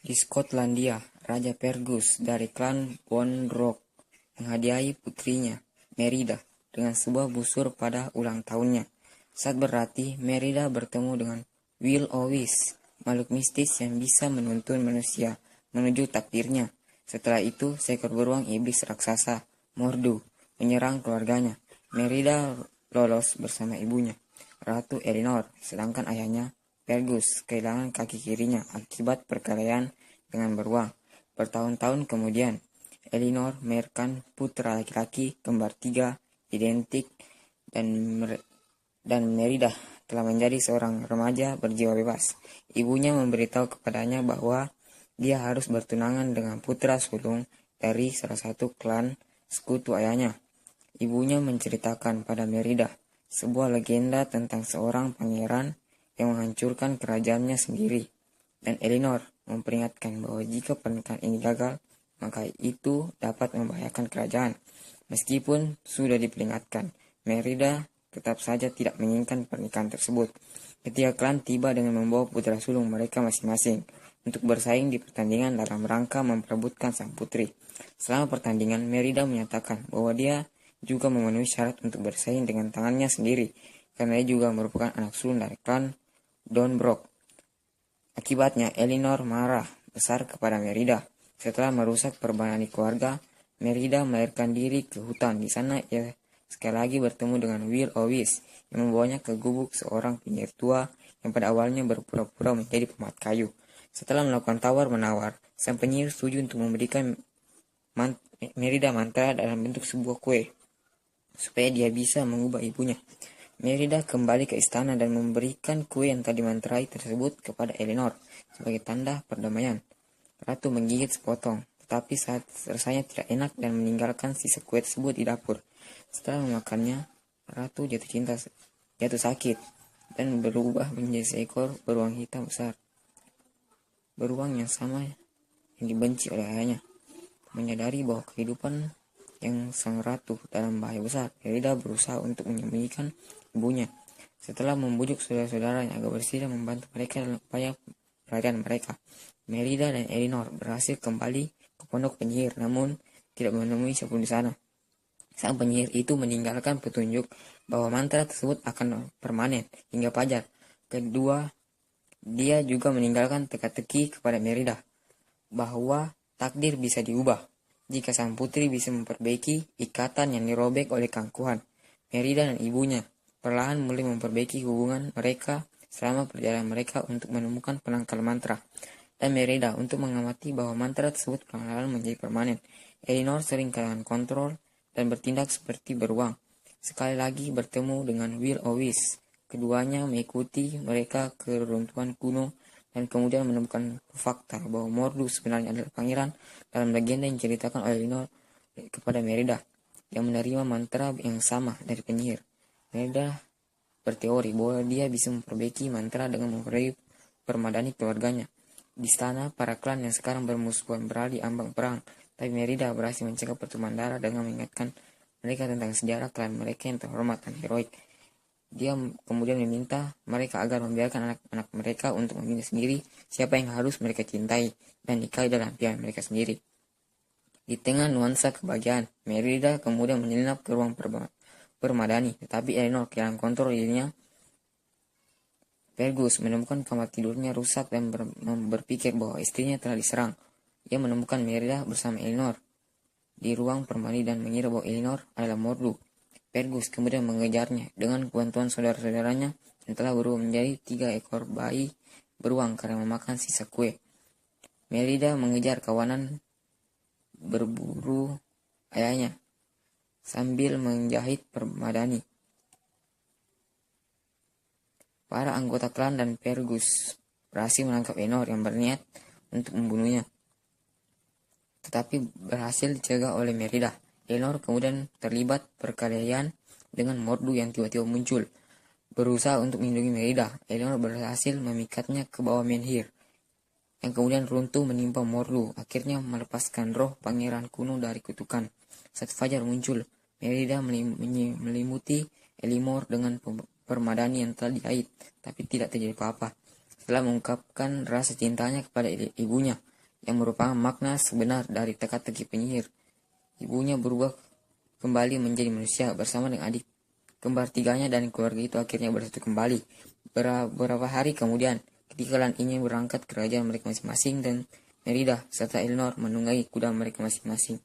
Di Skotlandia, Raja Fergus dari klan Bonrock menghadiahi putrinya, Merida, dengan sebuah busur pada ulang tahunnya. Saat berlatih, Merida bertemu dengan Will o Wisp, makhluk mistis yang bisa menuntun manusia menuju takdirnya. Setelah itu, seekor beruang iblis raksasa, Mordu, menyerang keluarganya. Merida lolos bersama ibunya, Ratu Elinor, sedangkan ayahnya, Fergus, kehilangan kaki kirinya akibat perkelahian dengan beruang. Bertahun-tahun kemudian, Elinor melahirkan putra laki-laki kembar 3 identik dan Merida telah menjadi seorang remaja berjiwa bebas. Ibunya memberitahu kepadanya bahwa dia harus bertunangan dengan putra sulung dari salah satu klan sekutu ayahnya. Ibunya menceritakan pada Merida sebuah legenda tentang seorang pangeran yang menghancurkan kerajaannya sendiri. Dan Elinor memperingatkan bahwa jika pernikahan ini gagal, maka itu dapat membahayakan kerajaan. Meskipun sudah diperingatkan, Merida tetap saja tidak menginginkan pernikahan tersebut. Ketika klan tiba dengan membawa putra sulung mereka masing-masing untuk bersaing di pertandingan dalam rangka memperebutkan sang putri. Selama pertandingan, Merida menyatakan bahwa dia juga memenuhi syarat untuk bersaing dengan tangannya sendiri, karena dia juga merupakan anak sulung dari klan Donbrock. Akibatnya, Elinor marah besar kepada Merida. Setelah merusak perbanan di keluarga, Merida melarikan diri ke hutan. Di sana ia sekali lagi bertemu dengan Will o Wisp yang membawanya ke gubuk seorang penyihir tua yang pada awalnya berpura-pura menjadi pemat kayu. Setelah melakukan tawar-menawar, sang penyihir setuju untuk memberikan Merida mantra dalam bentuk sebuah kue, supaya dia bisa mengubah ibunya. Merida kembali ke istana dan memberikan kue yang tadi mantrai tersebut kepada Elinor sebagai tanda perdamaian. Ratu menggigit sepotong, tetapi saat rasanya tidak enak dan meninggalkan sisa kue tersebut di dapur. Setelah memakannya, Ratu jatuh sakit dan berubah menjadi seekor beruang hitam besar. Beruang yang sama yang dibenci oleh ayahnya. Menyadari bahwa kehidupan yang sang ratu dalam bahaya besar, Merida berusaha untuk menyembunyikan ibunya. Setelah membujuk saudara-saudaranya agar bersedia membantu mereka dalam upaya pelarian mereka, Merida dan Elinor berhasil kembali ke pondok penyihir, namun tidak menemui siapapun di sana. Sang penyihir itu meninggalkan petunjuk bahwa mantra tersebut akan permanen hingga fajar. Kedua, dia juga meninggalkan teka-teki kepada Merida bahwa takdir bisa diubah jika sang putri bisa memperbaiki ikatan yang dirobek oleh keangkuhan. Merida dan ibunya perlahan mulai memperbaiki hubungan mereka selama perjalanan mereka untuk menemukan penangkal mantra, dan Merida untuk mengamati bahwa mantra tersebut perlahan menjadi permanen. Elinor sering kehilangan kontrol dan bertindak seperti beruang. Sekali lagi bertemu dengan Will o Wisp, keduanya mengikuti mereka ke reruntuhan kuno dan kemudian menemukan fakta bahwa Mordu sebenarnya adalah pangeran dalam legenda yang diceritakan oleh Elinor kepada Merida, yang menerima mantra yang sama dari penyihir. Merida berteori bahwa dia bisa memperbaiki mantra dengan permadani keluarganya. Di istana, para klan yang sekarang bermusuhan berada di ambang perang, tapi Merida berhasil mencegah pertumpahan darah dengan mengingatkan mereka tentang sejarah klan mereka yang terhormat dan heroik. Dia kemudian meminta mereka agar membiarkan anak-anak mereka untuk memilih sendiri siapa yang harus mereka cintai dan nikahi dalam pilihan mereka sendiri. Di tengah nuansa kebahagiaan, Merida kemudian menyelinap ke ruang permadani, tetapi Elinor kehilangan kontrol dirinya. Fergus menemukan kamar tidurnya rusak dan berpikir bahwa istrinya telah diserang. Ia menemukan Merida bersama Elinor di ruang permadi dan mengira bahwa Elinor adalah Mordu. Fergus kemudian mengejarnya dengan bantuan saudara-saudaranya yang telah berubah menjadi 3 ekor bayi beruang karena memakan sisa kue. Merida mengejar kawanan berburu ayahnya sambil menjahit permadani. Para anggota klan dan Fergus berhasil menangkap Elinor yang berniat untuk membunuhnya, tetapi berhasil dicegah oleh Merida. Elinor kemudian terlibat perkelahian dengan Mordu yang tiba-tiba muncul. Berusaha untuk melindungi Merida, Elinor berhasil memikatnya ke bawah menhir, yang kemudian runtuh menimpa Mordu, akhirnya melepaskan roh pangeran kuno dari kutukan. Saat fajar muncul, Merida melimuti Elinor dengan permadani yang telah dijahit, tapi tidak terjadi apa-apa. Setelah mengungkapkan rasa cintanya kepada ibunya, yang merupakan makna sebenar dari teka-teki penyihir. Ibunya berubah kembali menjadi manusia bersama dengan adik kembar tiganya dan keluarga itu akhirnya bersatu kembali. Beberapa hari kemudian, ketika klan ini berangkat ke kerajaan mereka masing-masing dan Merida serta Eleanor menunggangi kuda mereka masing-masing.